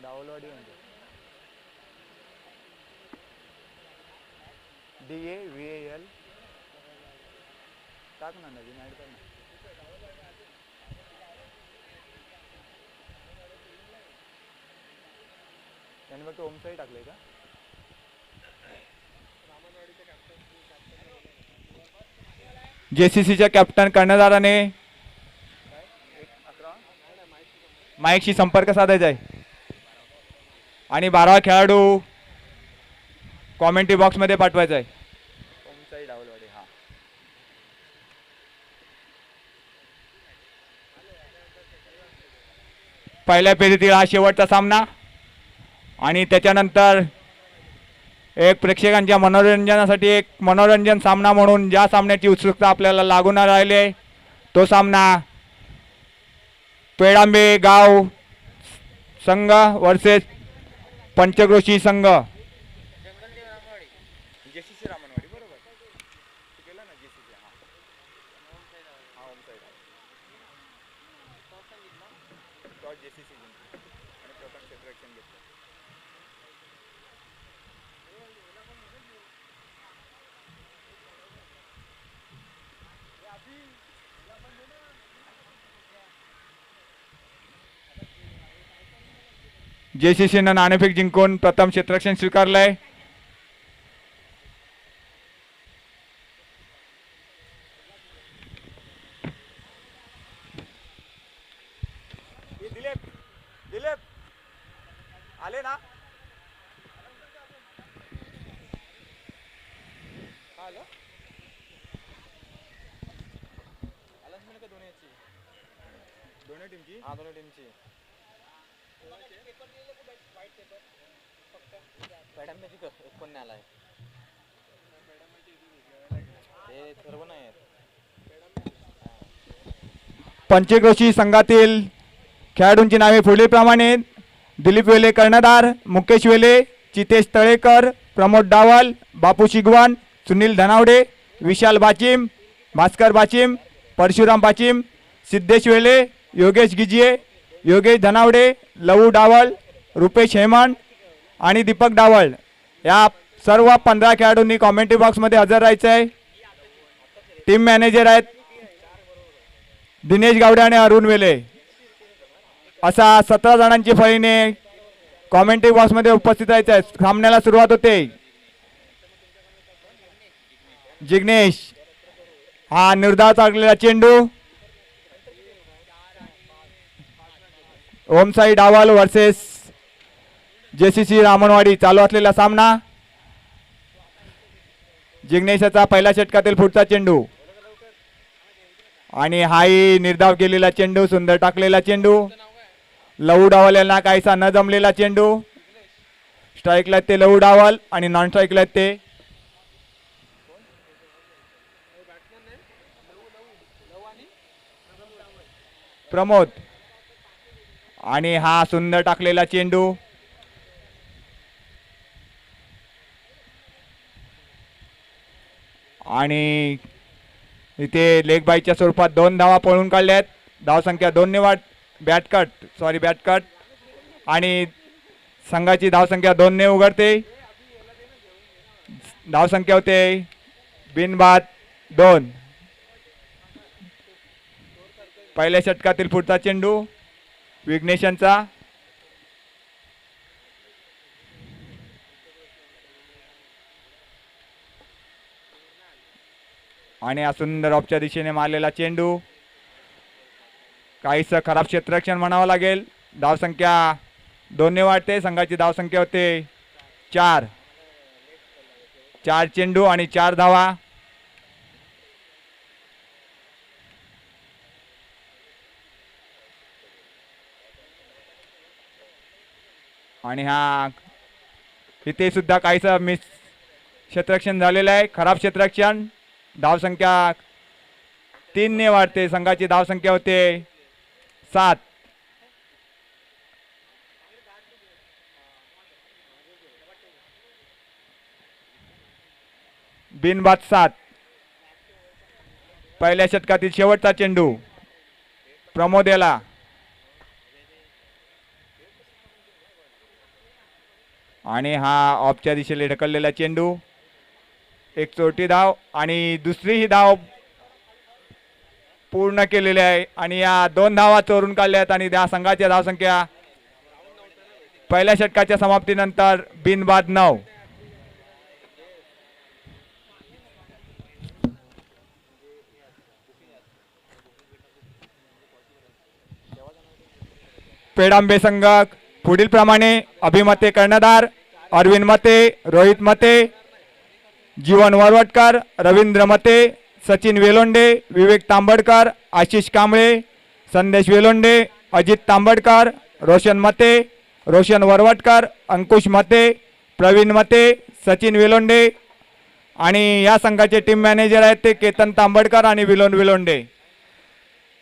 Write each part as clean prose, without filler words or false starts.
दावलवाडी म्हणजे DAVAL टाक ना नवीन ॲड कर ना. त्याने फक्त ओमसाई टाकले का? JCCच्या कॅप्टन कर्णधाराने माईकशी संपर्क साधायचा आहे आणि 12 खेळाडू कॉमेंट्री बॉक्समध्ये पाठवायचा आहे. ओमसाई दावलवाडी. हां, पहिल्या फेरीतील हा शेवटचा सामना आणि त्याच्यानंतर एक प्रेक्षकांच्या मनोरंजनासाठी एक मनोरंजन सामना म्हणून ज्या सामन्याची उत्सुकता आपल्याला लागून राहिली आहे तो सामना पेडांबे गाव संघ वर्सेस पंचक्रोशी संघ. JCC रामनवाडी बरोबर केलं ना. JCC. हां हां ओमसाई टॉस JCC जिंकली आणि प्रथम क्षेत्ररक्षण घेतलं. JCCनं नाणेफेक जिंकून प्रथम क्षेत्ररक्षण स्वीकारलंय. दिलीप आले ना. आलं आलाच म्हणे का दोन्ही टीमची. हां दोन्ही टीमची. पेडंब्याची कोण नाही आलाय ते सर्व नाही आहेत. पंचक्रोशी संघातील खेळाडूंची नावे पुढीलप्रमाणे: दिलीप वेले कर्णधार, मुकेश वेले, चितेश तळेकर, प्रमोद डावल, बापू शिगवान, सुनील धनावडे, विशाल बाचिम, भास्कर बाचिम, परशुराम बाचिम, सिद्धेश वेले, योगेश गिजिये, योगेश धनावडे, लवू डावल, रुपेश हेमंत आणि दीपक डावळ या सर्व 15 खेळाडूंनी कॉमेंट्री बॉक्समध्ये हजर राहायचं आहे. टीम मॅनेजर आहेत दिनेश गावडे आणि अरुण वेले. असा 17 जणांची फळीने कॉमेंट्री बॉक्समध्ये उपस्थित राहायचं आहे. सामन्याला सुरुवात होते. जिग्नेश हा निर्धाव टाकलेला चेंडू. ओमसाई डावाल वर्सेस JCC रामनवाडी चालू असलेला सामना. जिग्नेशचा पहिल्या षटकातील पुढचा चेंडू आणि हाही निर्धाव केलेला चेंडू, सुंदर टाकलेला चेंडू. लवू डावल यांना काहीसा न जमलेला चेंडू. स्ट्राईकला ते लवू डावल आणि नॉन स्ट्राईकला ते प्रमोद. आणि हा सुंदर टाकलेला चेंडू. आणि इथे लेग बाईच्या स्वरूपात 2 धावा पळून काढल्यात. धावसंख्या 2 ने बॅट कट आणि संघाची धावसंख्या 2 ने उघडते. धावसंख्या होते बिनबाद 2. पहिल्या षटकातील पुढचा चेंडू विघ्नेशांचा. आणि हा सुंदर ऑफच्या दिशेने मारलेला चेंडू. काहीसं खराब क्षेत्ररक्षण म्हणावं लागेल. धावसंख्या 2 ने वाढते. संघाची धावसंख्या होते 4. 4 चेंडू आणि 4 धावा. आणि हा इथे सुद्धा काहीसं मिस क्षेत्ररक्षण झालेलं आहे. खराब क्षेत्ररक्षण. धावसंख्या 3 ने वाढते. संघाची धावसंख्या होते 7. बिनबाद 7. पहिल्या षटकातील शेवटचा चेंडू प्रमोद याला. आणि हा ऑफच्या दिशेने ढकललेला चेंडू, एक चोरटी धाव आणि दुसरी ही धाव पूर्ण केलेली आहे आणि या 2 धावा चोरून काढल्यात आणि त्या संघाची धावसंख्या पहिल्या षटकाच्या समाप्तीनंतर बिनबाद 9. पेडांबे संघ पुढील प्रमाणे अभिमते कर्णधार, अरविंद मते, रोहित मते, जीवन वरवटकर, रवींद्र मते, सचिन वेलोंडे, विवेक तांबडकर, आशिष कांबळे, संदेश वेलोंडे, अजित तांबडकर, रोशन मते, रोशन वरवटकर, अंकुश मते, प्रवीण मते, सचिन वेलोंडे आणि या संघाचे टीम मॅनेजर आहेत ते केतन तांबडकर आणि विलोन विलोंडे.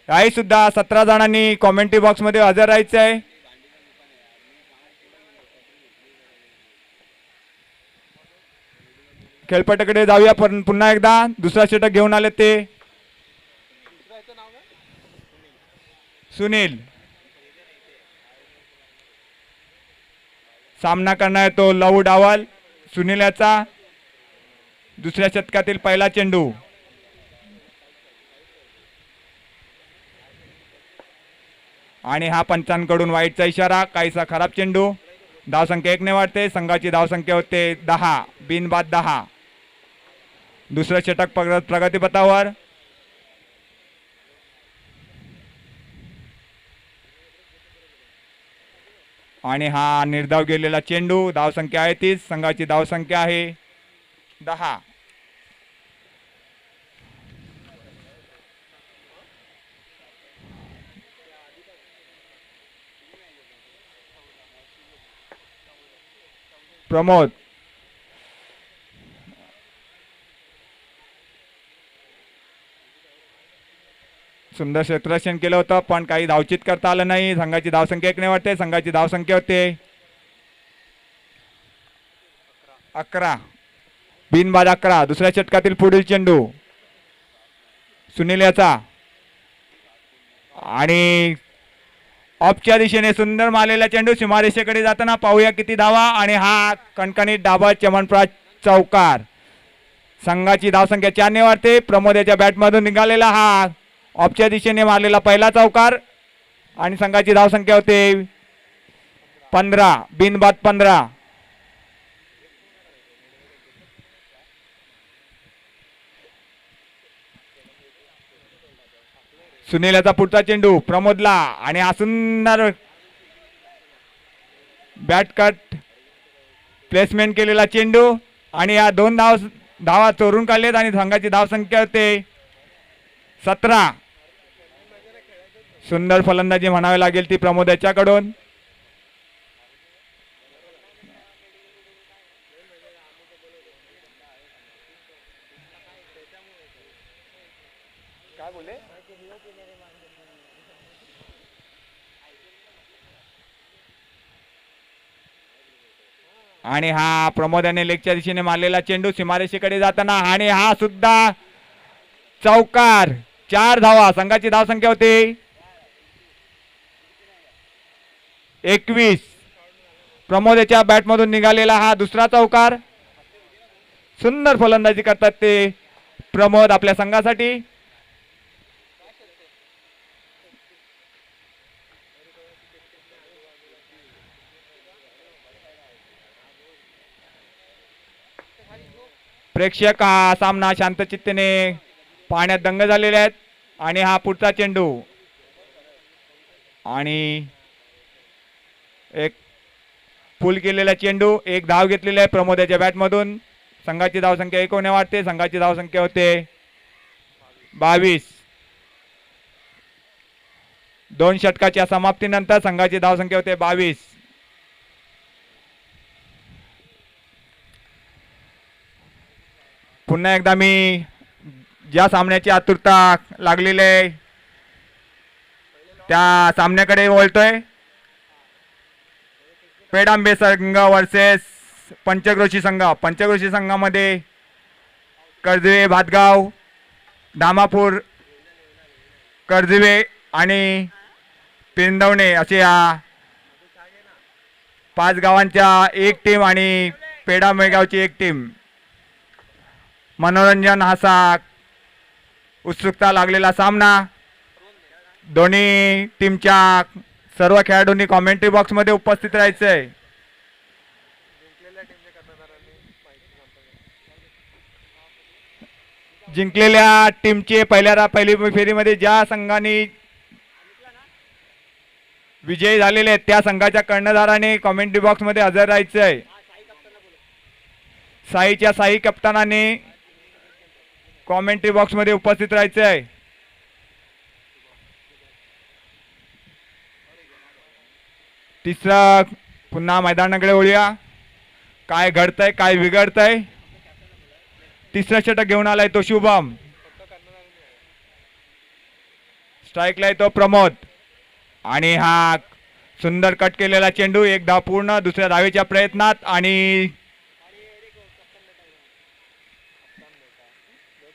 याही सुद्धा 17 जणांनी कॉमेंट्री बॉक्समध्ये हजर राहायचं आहे. खेळपट्टीकडे जाऊया. पण पुन्हा एकदा दुसरा षटक घेऊन आले ते सुनील. सामना करणार तो लव डावल सुनील याचा. दुसऱ्या षटकातील पहिला चेंडू आणि हा पंचांकडून वाईटचा इशारा, काहीसा खराब चेंडू. धावसंख्या 1 ने वाढते. संघाची धावसंख्या होते 10, बिनबाद 10. दुसरं षटक प्रगतीपथावर. आणि हा निर्धाव गेलेला चेंडू. धावसंख्या आहे 30, संघाची धावसंख्या आहे 10. प्रमोद सुंदर क्षेत्ररक्षण केलं होतं पण काही धावचित करता आलं नाही. संघाची धावसंख्या 1 ने वाढते. संघाची धावसंख्या होते 11, बिनबाद 11. दुसऱ्या षटकातील पुढील चेंडू सुनील याचा आणि ऑफच्या दिशेने सुंदर मारलेला चेंडू सीमारेषेकडे जाताना पाहूया किती धावा आणि हा कणकणीत डाबा चमनप्राज चौकार. संघाची धावसंख्या 4 ने वाढते. प्रमोद याच्या बॅटमधून निघालेला हा ऑफच्या दिशेने मारलेला पहिला चौकार आणि संघाची धावसंख्या होते 15, बिनबाद 15. सुनील याचा पुढचा चेंडू प्रमोदला आणि हा सुंदर बॅट कट प्लेसमेंट केलेला चेंडू आणि या 2 धावा चोरून काढलेत आणि संघाची धावसंख्या होते 17. सुंदर फलंदाजी म्हणावी लागेल ती प्रमोद याच्याकडून. काय बोले? आणि हा प्रमोद याने लेगच्या दिशेने मारलेला चेंडू सीमारेषेकडे जाताना आणि हा सुद्धा चौकार. 4 धावा. संघाची धावसंख्या होते 21. प्रमोद याच्या बॅटमधून निघालेला हा दुसरा चौकार. सुंदर फलंदाजी करतात ते प्रमोद आपल्या संघासाठी. प्रेक्षक हा सामना शांतचित्तेने पाहण्यात दंग झालेले आहेत. आणि हा पुढचा चेंडू आणि एक पुल केलेला चेंडू. 1 धाव घेतलेली आहे प्रमोदाच्या बॅटमधून. संघाची धावसंख्या 1 ने वाढते. संघाची धावसंख्या होते 22. 2 षटकाच्या समाप्तीनंतर संघाची धावसंख्या होते 22. पुन्हा एकदा मी ज्या सामन्याची आतुरता लागलेली आहे त्या सामन्याकडे वळतोय. पेडांबे संघ वर्सेस पंचक्रोशी संघ. पंचक्रोशी संघामध्ये कर्जवे, भातगाव, धामापूर, कर्जवे आणि पिंदवणे असे या 5 गावांच्या एक टीम आणि पेडा मेगावची एक टीम. मनोरंजन असा उत्सुकता लागलेला सामना. दोन्ही टीमच्या सर्व खेळाडूंनी कॉमेंट्री बॉक्समध्ये उपस्थित राहायचं आहे. जिंकलेल्या टीमचे पहिली फेरीमध्ये ज्या संघाने विजयी झालेले आहेत त्या संघाच्या कर्णधाराने कॉमेंट्री बॉक्समध्ये हजर राहायचं आहे. साईच्या साई कप्तानाने कॉमेंट्री बॉक्समध्ये उपस्थित राहायचं आहे. तिसरा पुन्हा मैदानाकडे वळूया. काय घडतंय काय बिघडतंय. तिसरा षटक घेऊन आलाय तो शुभम. स्ट्राईकला आहे तो प्रमोद आणि हा सुंदर कट केलेला चेंडू. एक धाव पूर्ण दुसऱ्या धावेच्या प्रयत्नात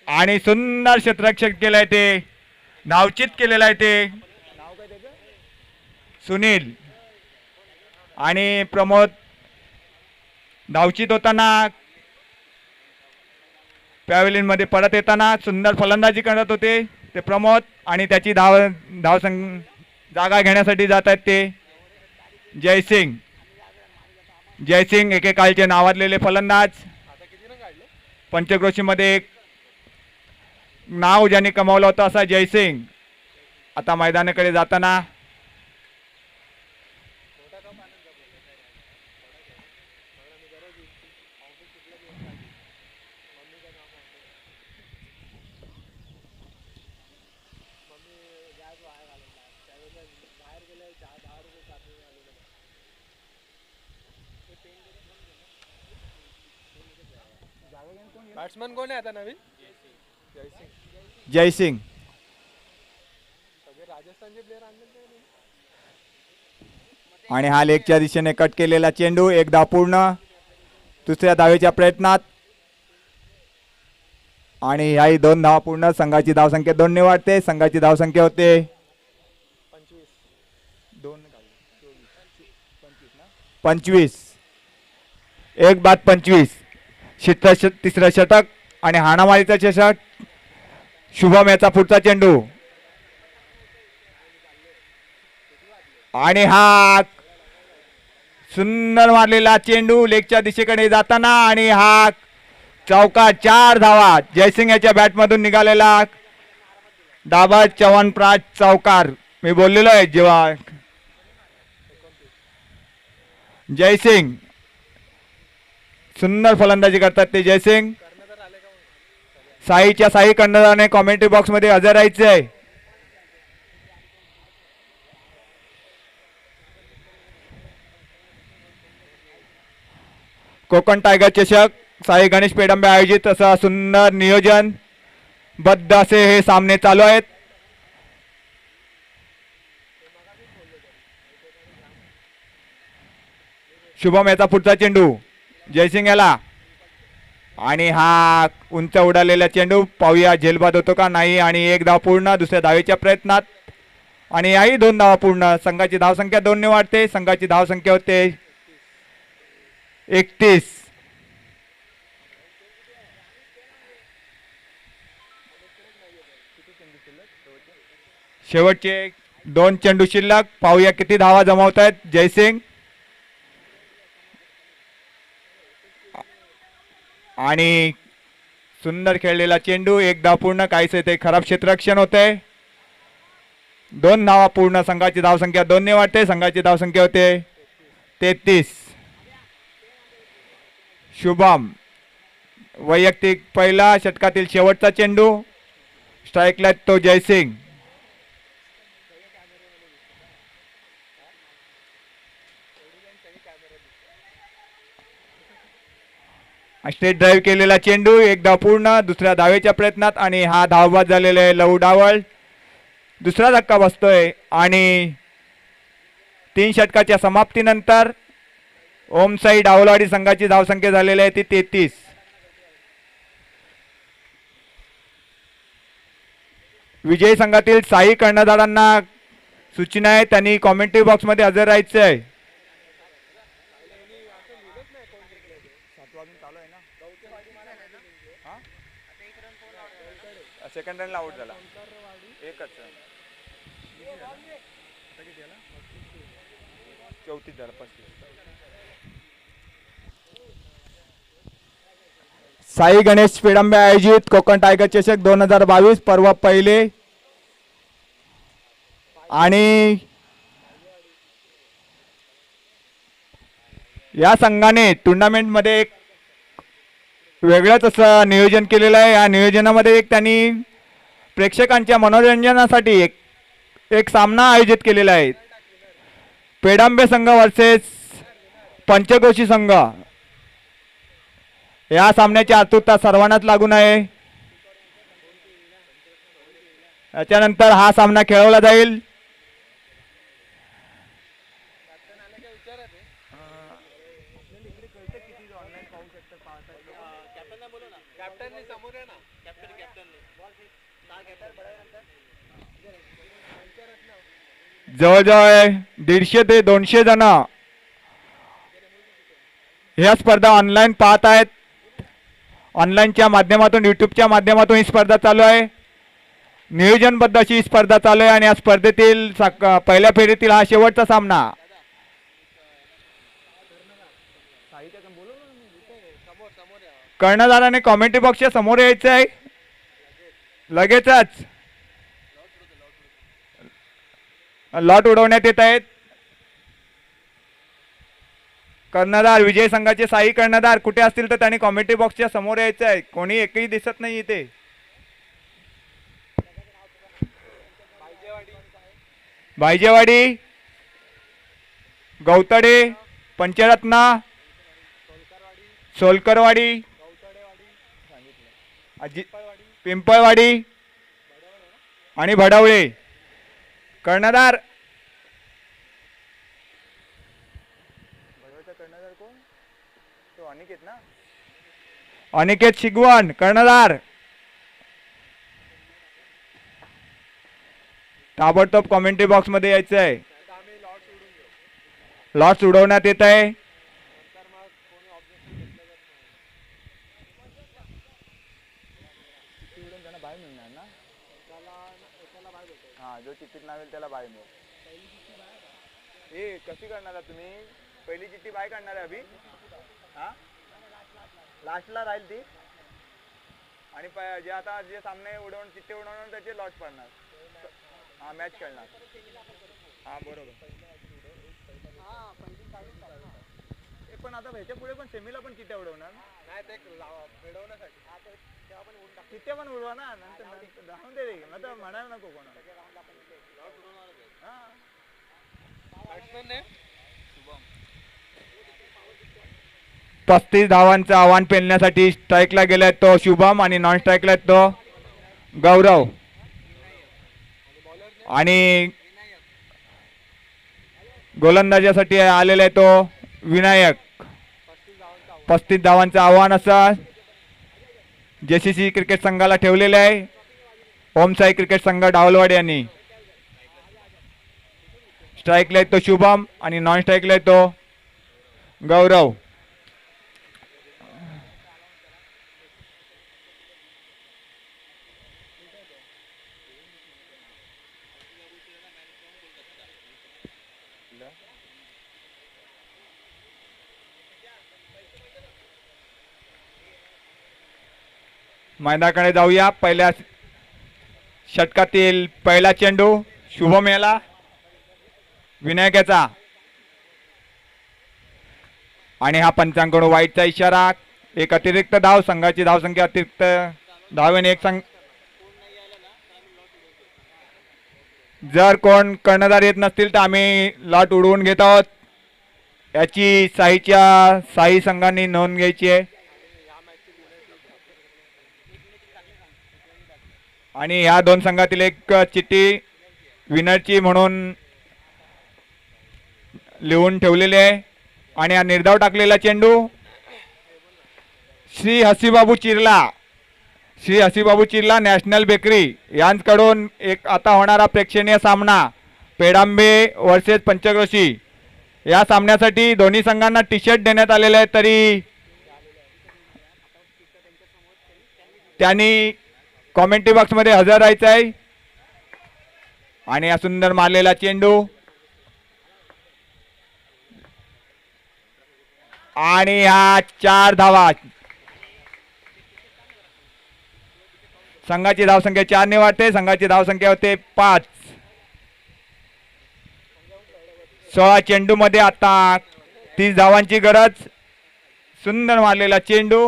आणि सुंदर क्षेत्ररक्षण केलंय ते. धावचित केलेलं आहे ते सुनील. आणि प्रमोद धावचित होताना पॅव्हलियन मध्ये परत येताना सुंदर फलंदाजी करत होते ते प्रमोद. आणि त्याची जागा घेण्यासाठी जात आहेत ते जयसिंग. एकेकाळचे नावाजलेले फलंदाज. पंचक्रोशीमध्ये एक नाव ज्यांनी कमावलं होतं असा जयसिंग आता मैदानाकडे जाताना. बॅट्समन कोण आहे आता नवीन? जयसिंग. राजस्थानचे प्लेयर आणले. आणि हा लेगच्या दिशेने कट केलेला चेंडू. एक धाव पूर्ण दुसऱ्या धावेच्या प्रयत्नात. आणि ह्याही 2 धावा पूर्ण. संघाची धावसंख्या 2 ने वाढते. संघाची धावसंख्या होते 25. 1-25. तिसरं षटक आणि हाणामारीचा षटक. शुभम याचा पुढचा चेंडू आणि हा सुंदर मारलेला चेंडू लेगच्या दिशेकडे जाताना. आणि हा चौकार. 4 धावा. जयसिंग याच्या बॅटमधून निघालेला डाबर च्यवनप्राश चौकार. मी बोललेलो आहे जेव्हा जयसिंग सुंदर फलंदाजी करतात ते जयसिंग. साईच्या साई कर्णधाराने कॉमेंट्री बॉक्स मध्ये हजर राहायचे आहे. कोकण टायगर चषक साई गणेश पेडंबे आयोजित असा सुंदर नियोजन बद्ध असे हे सामने चालू आहेत. शुभम याचा पुढचा चेंडू जयसिंग याला. आणि हा उंच उडालेला चेंडू पाहूया झेलबाद होतो का नाही. आणि 1 धाव पूर्ण दुसऱ्या धावेच्या प्रयत्नात. आणि याही 2 धावा पूर्ण. संघाची धावसंख्या 2 ने वाढते. संघाची धावसंख्या होते 31. शेवटचे 2 चेंडू शिल्लक. पाहूया किती धावा जमावत आहेत जयसिंग. आणि सुंदर खेळलेला चेंडू. 1 धाव पूर्ण. काहीच ते खराब क्षेत्ररक्षण होते. 2 धावा पूर्ण. संघाची धावसंख्या 2 ने वाढते. संघाची धावसंख्या होते 33. शुभम वैयक्तिक पहिला षटकातील शेवटचा चेंडू. स्ट्राईकला तो जयसिंग. स्ट्रेट ड्राईव्ह केलेला चेंडू. 1 धाव पूर्ण दुसऱ्या धावेच्या प्रयत्नात. आणि हा धावबाद झालेला आहे लहू डावळ. दुसरा धक्का बसतोय. आणि 3 षटकाच्या समाप्तीनंतर ओमसाई डावलवाडी संघाची धावसंख्या झालेली आहे ती 33. विजयी संघातील साई कर्णधारांना सूचना आहे त्यांनी कॉमेंट्री बॉक्स मध्ये हजर राहायचे आहे. सेकंड रनला आउट झाला एकच चौतीस झाला 35. साई गणेश पेडंबे आयोजित कोकण टायगर चषक 2022 पर्व पहिले आणि या संघाने टुर्नामेंट मध्ये एक वेगळंच असं नियोजन केलेलं आहे. या नियोजनामध्ये एक त्यांनी प्रेक्षकांच्या मनोरंजनासाठी एक सामना आयोजित केलेला आहे. पेडांबे संघ वर्सेस पंचक्रोशी संघ. या सामन्याची आतुरता सर्वांनाच लागून आहे. त्याच्यानंतर हा सामना खेळवला जाईल. जवळजवळ 150 ते 200 जण ह्या स्पर्धा ऑनलाईन पाहत आहेत. ऑनलाईनच्या माध्यमातून यूट्यूबच्या माध्यमातून ही स्पर्धा चालू आहे. नियोजनबद्ध अशी स्पर्धा चालू आहे आणि या स्पर्धेतील पहिल्या फेरीतील हा शेवटचा सामना. कर्णधाराने कॉमेंट्री बॉक्सच्या समोर यायचं आहे लगेचच. लॉट उडवण्यात येत आहेत. कर्णधार विजय संघाचे साई कर्णधार कुठे असतील तर त्यांनी कॉमेंट्री बॉक्सच्या समोर यायचं आहे. कोणी एकही दिसत नाही इथे. बायजेवाडी, गौतडे, पंचरत्ना, सोलकरवाडी, पिंपळवाडी आणि भडवळे. कर्णधार कोण? तो अनिकेत ना? अनिकेत शिगवण कर्णधार. ताबडतोब कॉमेंट्री बॉक्स मध्ये यायचं आहे. लॉट्स उडवण्यात येत आहे. जो चिठ्ठीत नावेल त्याला बाय मिळेल. हे कशी करणार तुम्ही? पहिली चिठ्ठी बाय काढणार आहे अभि. हा लास्टला राहील ती आणि जे आता जे सामने उडवून चिठ्ठी उडवणार त्याचे लॉट पडणार. हा मॅच खेळणार. हा बरोबर. पण आता ह्याच्या पुढे पण सेमीला पण चिठ्ठ्या उडवणार नाही ते मिळवण्यासाठी. चिठ्ठ्या पण उडवा ना नंतर धावून दे आता म्हणायला नको कोणा. 35 धावांचं आव्हान पेलण्यासाठी स्ट्राईकला गेलाय तो शुभम आणि नॉन स्ट्राईकला तो गौरव आणि गोलंदाजासाठी आलेला आहे तो विनायक. 35 धावांचं आव्हान असं जेसीसी क्रिकेट संघाला ठेवलेले आहे. ओमसाई क्रिकेट संघ डावलवाडी यांनी. स्ट्राईकला आहे तो शुभम आणि नॉन स्ट्राईकला आहे तो गौरव. मैदानाकडे जाऊया. पहिल्या षटकातील पहिला चेंडू शुभम याला विनायकाचा आणि हा पंचांकडून वाईटचा इशारा. एक अतिरिक्त धाव. संघाची धावसंख्या अतिरिक्त धावेने एक संघ. जर कोण कर्णधार येत नसतील तर आम्ही लॉट उडवून घेत आहोत. याची साई संघांनी नोंद घ्यायची आहे. आणि ह्या दोन संघातील एक चिठ्ठी विनरची म्हणून लिहून ठेवलेली आहे. आणि हा निर्धाव टाकलेला चेंडू श्री हसीबाबू चिर्ला नॅशनल बेकरी यांकडून एक आता होणारा प्रेक्षणीय सामना पेडांबे वर्सेस पंचक्रोशी. या सामन्यासाठी दोन्ही संघांना टी शर्ट देण्यात आलेले आहे. तरी त्यांनी कॉमेंट्री बॉक्स मध्ये हजर राहायचं आहे. आणि हा सुंदर मारलेला चेंडू आणि ह्या 4 धावा. संघाची धावसंख्या 4 ने वाढते. संघाची धावसंख्या होते 5. 16 चेंडू मध्ये आता 30 धावांची गरज. सुंदर मारलेला चेंडू.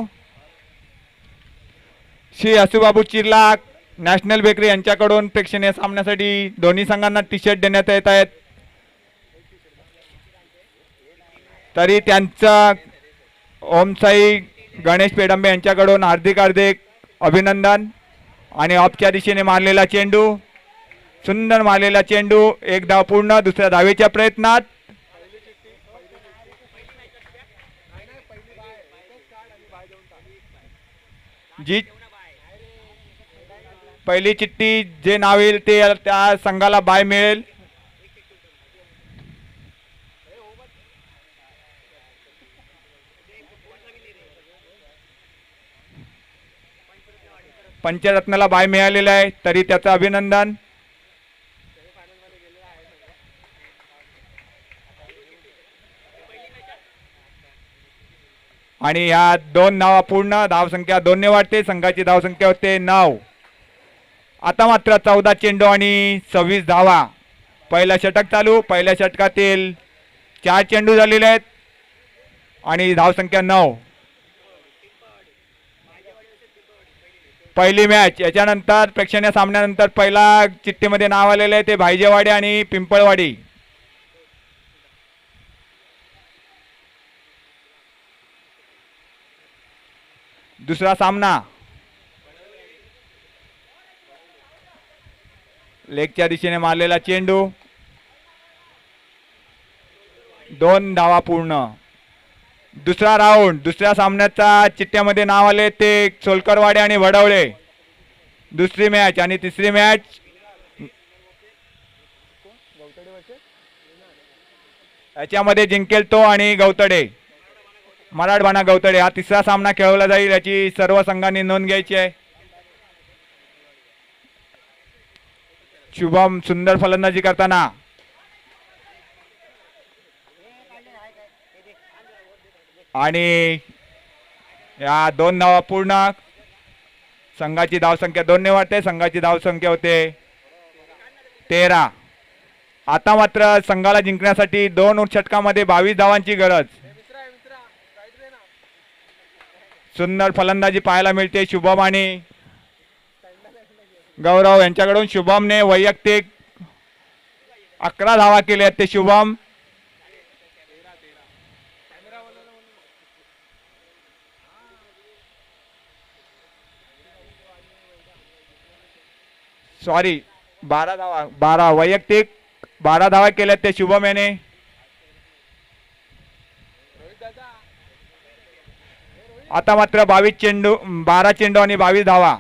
श्री हसूबाबू चिर्ला नॅशनल बेकरी यांच्याकडून प्रेक्षणीय सामन्यासाठी दोन्ही संघांना टी शर्ट देण्यात येत आहेत. तरी त्यांचं ओमसाई गणेश पेडंबे यांच्याकडून हार्दिक हार्दिक अभिनंदन. आणि ऑफच्या दिशेने मारलेला चेंडू. सुंदर मारलेला चेंडू. एक धाव पूर्ण. दुसऱ्या धावेच्या प्रयत्नात जी पहिली चिठ्ठी जे नाव येईल ते त्या संघाला बाय मिळेल. पंचरत्नाला बाय मिळालेला आहे तरी त्याचं अभिनंदन. आणि ह्या 2 धावा पूर्ण. धावसंख्या 2 ने वाढते. संघाची धावसंख्या होते 9. आता मात्र 14 चेंडू आणि 26 धावा. पहिला षटक चालू. पहिल्या षटकातील 4 चेंडू झालेले आहेत आणि धावसंख्या 9. पहिली मॅच. याच्यानंतर प्रेक्षणीय सामन्यानंतर पहिला चिठ्ठीमध्ये नाव आलेलं आहे ते भाईजेवाडी आणि पिंपळवाडी. दुसरा सामना लेगच्या दिशेने मारलेला चेंडू. 2 धावा पूर्ण. दुसरा राऊंड. दुसऱ्या सामन्याचा चिठ्ठ्यामध्ये नाव आले ते सोलकरवाडे आणि वडवळे. दुसरी मॅच आणि तिसरी मॅच याच्यामध्ये जिंकेल तो आणि गवतडे मराठवाडा गवतडे. हा तिसरा सामना खेळवला जाईल याची सर्व संघांनी नोंद घ्यायची आहे. शुभम सुंदर फलंदाजी करताना. आणि या 2 धावा पूर्ण. संघाची धावसंख्या 2 ने वाढते. संघाची धावसंख्या होते 13. आता मात्र संघाला जिंकण्यासाठी 2 षटकामध्ये 22 धावांची गरज. सुंदर फलंदाजी पाहायला मिळते शुभम आणि गौरव यांच्याकडून. शुभमने वैयक्तिक 11 धावा केल्या आहेत. ते शुभम सॉरी 12 धावा. 12 वैयक्तिक 12 धावा केल्यात ते शुभम याने. आता मात्र 12 चेंडू आणि 22 धावा.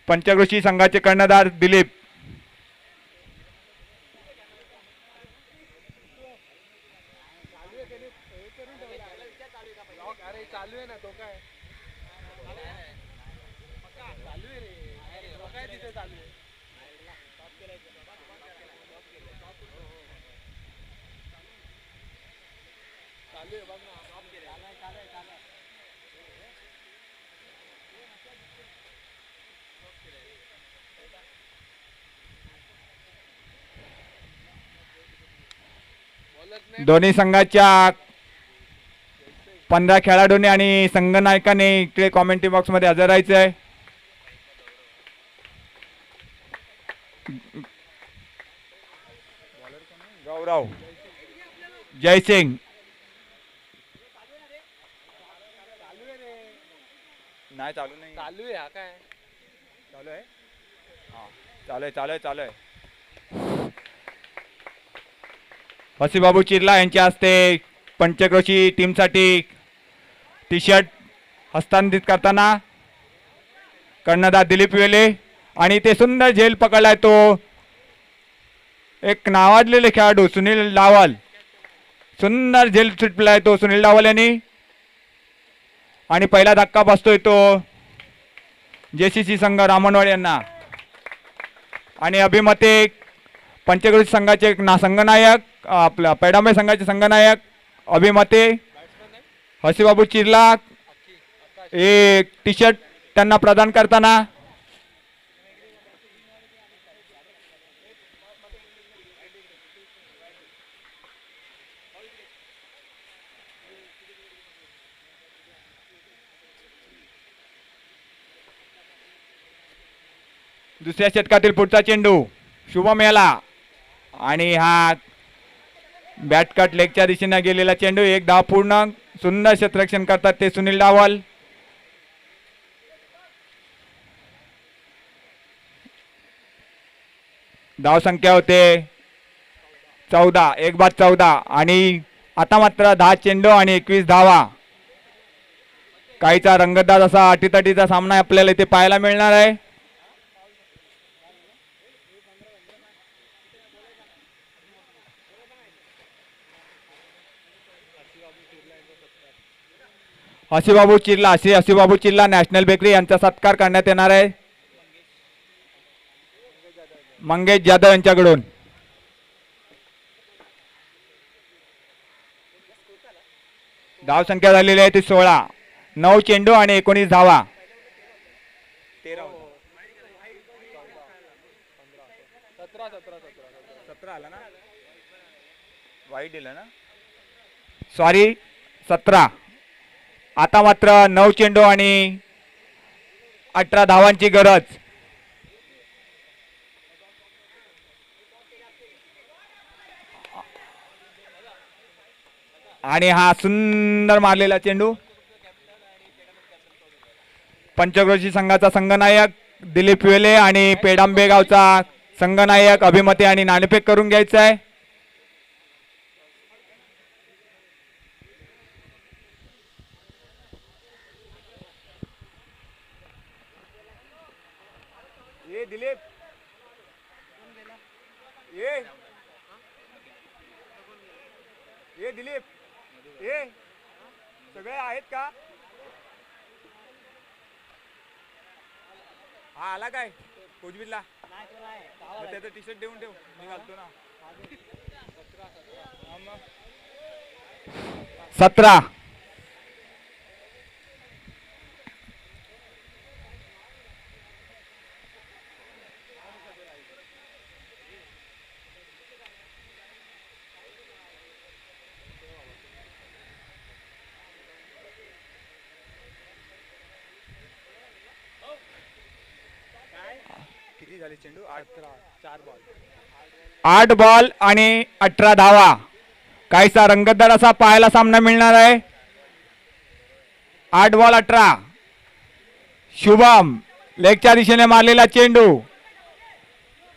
पंचकृषी संघाचे कर्णधार दिलीप. दोन्ही संघाच्या 15 खेळाडूंनी आणि संघनायकाने इकडे कॉमेंट्री बॉक्स मध्ये हजर राहायचं आहे. गौरव जयसिंग नाही चालू नाही. चालू आहे. हा काय चालू आहे. हा चालू आहे चालू आहे चालू आहे. हसीबाबू चिर्ला यांच्या हस्ते पंचक्रोशी टीमसाठी टी शर्ट हस्तांतरित करताना कर्णधार दिलीप वेले. आणि ते सुंदर झेल पकडलाय तो एक नावाजलेले खेळाडू सुनील डावल. सुंदर झेल सुटलाय तो सुनील डावल यांनी. आणि पहिला धक्का बसतोय तो JCC संघ रामणवाड यांना. आणि अभिमते पंचक्रोशी संघाचे संघनायक आपल्या पेडांबे संघाचे संघनायक अभिमते हसीबाबू चिर्ला एक टी शर्ट त्यांना प्रदान करताना. दुसऱ्या षटकातील पुढचा चेंडू शुभम याला आणि हा बॅट कट लेगच्या दिशेने गेलेला चेंडू. एक धाव पूर्ण. सुंदर क्षेत्ररक्षण करतात ते सुनील डावल. धाव संख्या होते 14. एक बाद 14 आणि आता मात्र 10 चेंडू आणि 21 धावा. काहीचा रंगतदार असा अटीतटीचा सामना आपल्याला इथे पाहायला मिळणार आहे. हसीबाबू चिल्ला नॅशनल बेकरी यांचा सत्कार करण्यात येणार आहे मंगेश जाधव यांच्याकडून. धाव संख्या झालेली आहे ती 16. 9 चेंडू आणि 19 धावा. 17 आला ना, वाईट दिलं ना, सॉरी 17. आता मात्र 9 चेंडू आणि 18 धावांची गरज. आणि हा सुंदर मारलेला चेंडू पंचक्रोशी संघाचा संघनायक दिलीप वेले आणि पेडांबे गावचा संघनायक अभिमते आणि नाणेफेक करून घ्यायचा आहे. ये दिलीप ये दिलीप ये सगळे आहेत का? हा आला काय कोचबीरला? त्याचं टी शर्ट देऊन ठेव, मी घालतो ना. 17. किती झाले चेंडू? 4 बॉल. 8 बॉल आणि 18 धावा. काहीसा रंगतदार असा पाहायला सामना मिळणार आहे. 8 बॉल 18. शुभम लेगच्या दिशेने मारलेला चेंडू.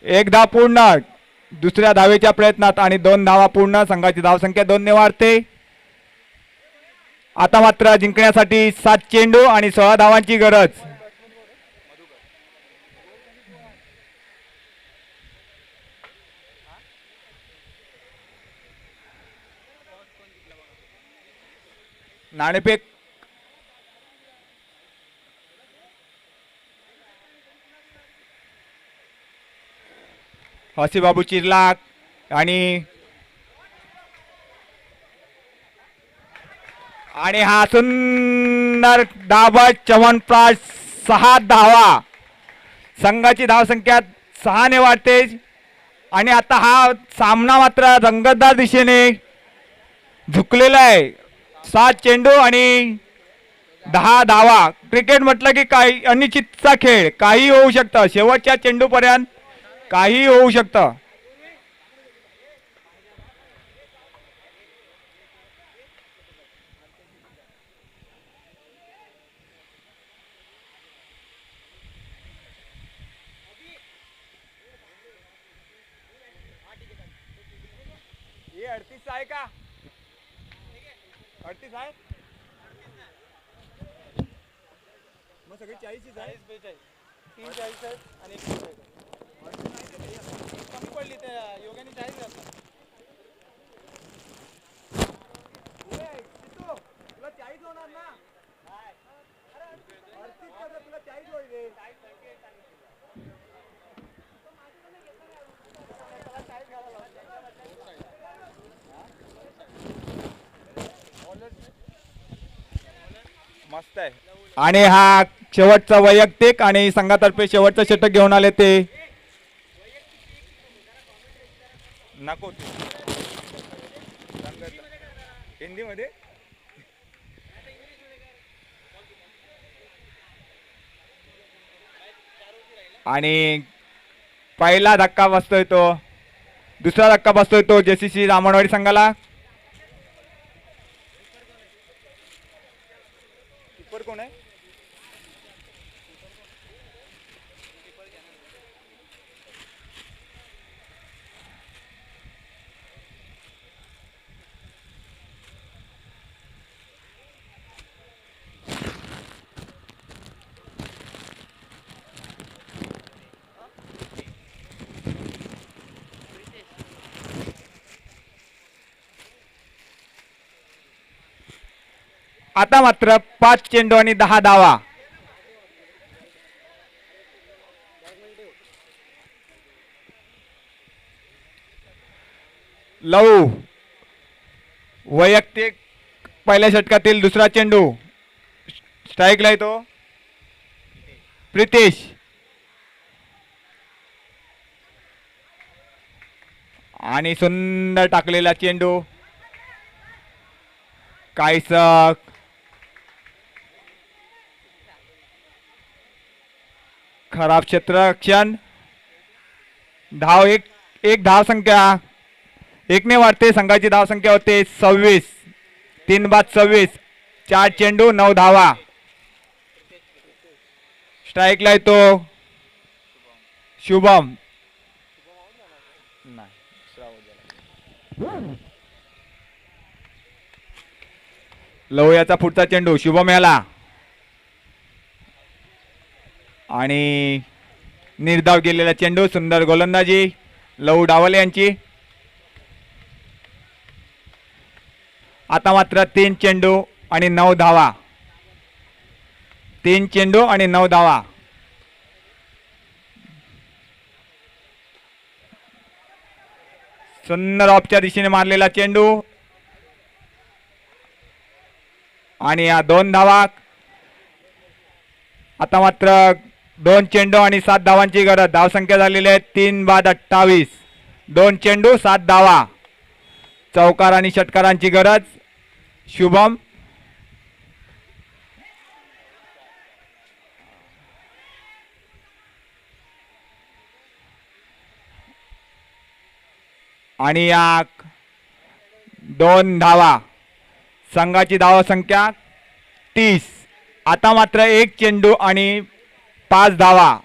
एक धाव पूर्ण. दुसऱ्या धावेच्या प्रयत्नात आणि 2 धावा पूर्ण. संघाची धावसंख्या 2 ने वाढते. आता मात्र जिंकण्यासाठी 7 चेंडू आणि 16 धावांची गरज. नाणेफेक हसीबाबू चिर्ला आणि हा सुंदर डाबर चमनप्राश 6 धावा. संघाची धावसंख्या 6 ने वाढते आणि आता हा सामना मात्र रंगतदार दिशेने झुकलेला आहे. 7 चेंडू आणि 10 धावा. क्रिकेट म्हटलं की काही अनिश्चितचा खेळ, काही होऊ शकतं. शेवटच्या चेंडूपर्यंत काही होऊ शकतं. ये 38 आहे का? 38 आहे मग सगळे 40 आहे. 3 40 आहेत आणि 1 कमी पडली त्या योगाने 40 घातला. तुला 40 होणार ना. मस्त आहे. आणि हा शेवटचा वैयक्तिक आणि संघातर्फे शेवटचं षटक घेऊन आले ते नको तू हिंदीमध्ये. आणि पहिला धक्का बसतोय तो, दुसरा धक्का बसतोय तो जेसीसी रामणवाडी संघाला. कीपर कोण आहे? आता मात्र 5 चेंडू आणि 10 धावा. लव वैयक्तिक पहिल्या षटकातील दुसरा चेंडू स्ट्राईकला येतो. प्रितेश आणि सुंदर टाकलेला चेंडू काहीस खराब क्षेत्ररक्षण. धाव एक धाव संख्या एकने वाढते. संघाची धाव संख्या होते 26. 3 बाद 26. 4 चेंडू 9 धावा. स्ट्राईकला येतो शुभम. नाही दुसरा out झाला. लवयाचा पुढचा चेंडू शुभम याला आणि निर्धाव गेलेला चेंडू. सुंदर गोलंदाजी लव डावले यांची. आता मात्र 3 चेंडू आणि 9 धावा. 3 चेंडू आणि 9 धावा. सुंदर ऑफच्या दिशेने मारलेला चेंडू आणि या 2 धावा. आता मात्र 2 चेंडू आणि 7 धावांची गरज. धावसंख्या झालेली आहे 3 बाद 28. 2 चेंडू 7 धावा. चौकार आणि षटकारांची गरज. शुभम आणि या 2 धावा. संघाची धाव संख्या 30. आता मात्र 1 चेंडू आणि 5 धावा.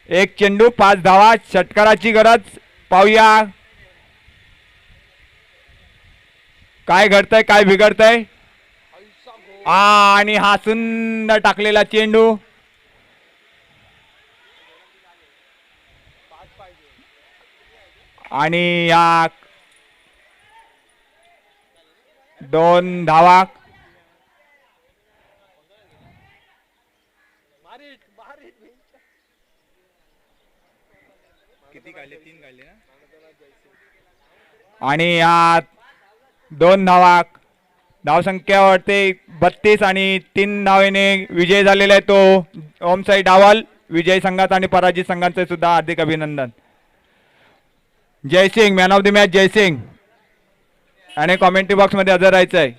1 चेंडू 5 धावा. षटकाराची गरज. पाहूया काय घडतंय काय बिघडतंय. आणि हा सुंदर टाकलेला चेंडू आणि या 2 धावा. किती काढले? 3 काढले ना. आणि या 2 धावा. धावसंख्या वाढते 32 आणि 3 धावेने विजय झालेला आहे तो ओमसाई डावल. विजय संघात आणि पराजित संघांचे सुद्धा हार्दिक अभिनंदन. Jaysing man of the match. Jaysing आणि कॉमेंट्री बॉक्स मध्ये हजर राहायचं आहे.